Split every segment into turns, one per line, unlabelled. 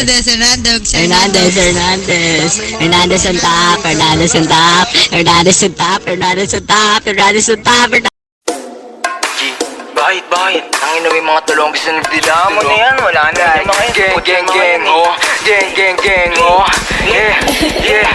Hernandez.
Hernandez on top. Hernandez on top. Hernandez on top. Hernandez on top. Hernandez on top.
Bakit? Ang ina yung mga tulong gusto nagdila mo na yan. Wala na. Gang, oh. Gang, oh. Yeah.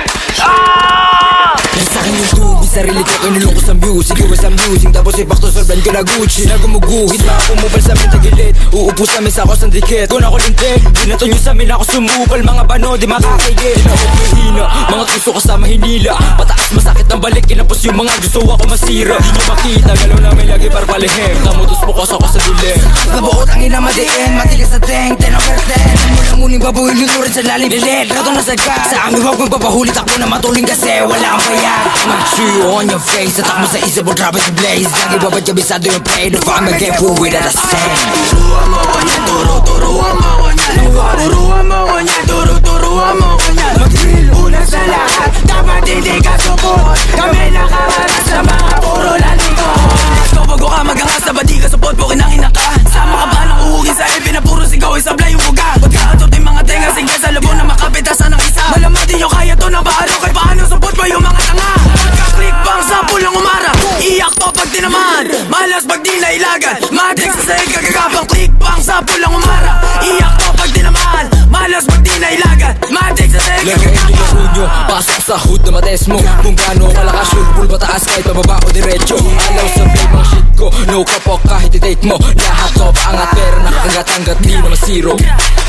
Sa akin yung tubig, sarili ko kinulong ko sa music. Iwas ang music, tapos back to solve ko na Gucci. Na gumuguhit, mga pumupal sa amin tagilid. Uupo sa mesa ko sa dikit. Kung ako lintik, binato nyo sa amin ako sumupal. Mga bano, di makakaigit. Di na ako mahina, mga gusto ko sa mahinila. Pataas masakit ng balik, kinapos yung mga gusto ako masira. Di nyo makita, galaw namin lagi para palihim. Namutos bukas ako sa dilim. Nabuot ang ina madiin, matigas na teng, 10 over 10. Mula-muling babuhin yung lurin sa lalim lilit. Rato na sagad, sa amin huwag magpapahulit ako na matuling kasi wala kang bayad. Mag-chew on your face, atak mo sa isip mo, drop it to blaze. Lagi babad kabisado yung play, no I'm again full with the same. Turuan mo ko niya, turuan mo ko niya. Turuan mo ko niya, turuan mo ko niya. Mag-drill una sa lahat, dapat hindi ka support. Kami nakaharap sa mga puro lalikot. Bago ka magangas na ba di ka support, bukin ang inaka. Sama ka ba ng uhugin sa ipin na puro sigaw, isablay yung bugat. Pagkaatot yung mga tenga, sige sa labo na makapitasan ng isa. Malaman din nyo kaya to ng baaro, kay paano support mo yung mga tanga. Pagka-click bang sa pulang umara, iyak to pag tinaman, malas pag di nailagan. Matrix sa sahig kagagapang click bang sa pulang umara, iyak to pag tinaman, malas pag di nailagan. Matrix sa sahig kagagapang nyo, pasok sa hood na mates mo. Kung gaano kalakas yung full pataas kahit pababa o diretso. Alaw sa play mga shit ko, no kapok kahit i-date mo. Lahat to paangat pero nakatanggap-tanggap di naman zero.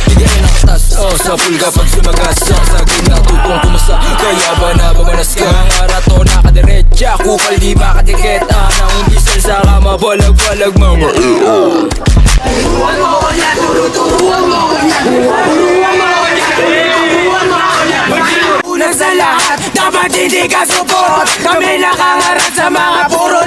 Bigyan na nakatas, sa pool kapag sumagas. Sa gina tutong kumasa, kaya ba na bamanas ka? Ngarato nakadiretsa, kukal di makadikit. Nang umbisal sa kama, balag-balag mga turuan mo ko niya, turuan mo ko niya. Turuan mo ko niya, turuan mo ko niya. Unang sa lahat, dapat hindi ka support. Kami nakaharap sa mga puro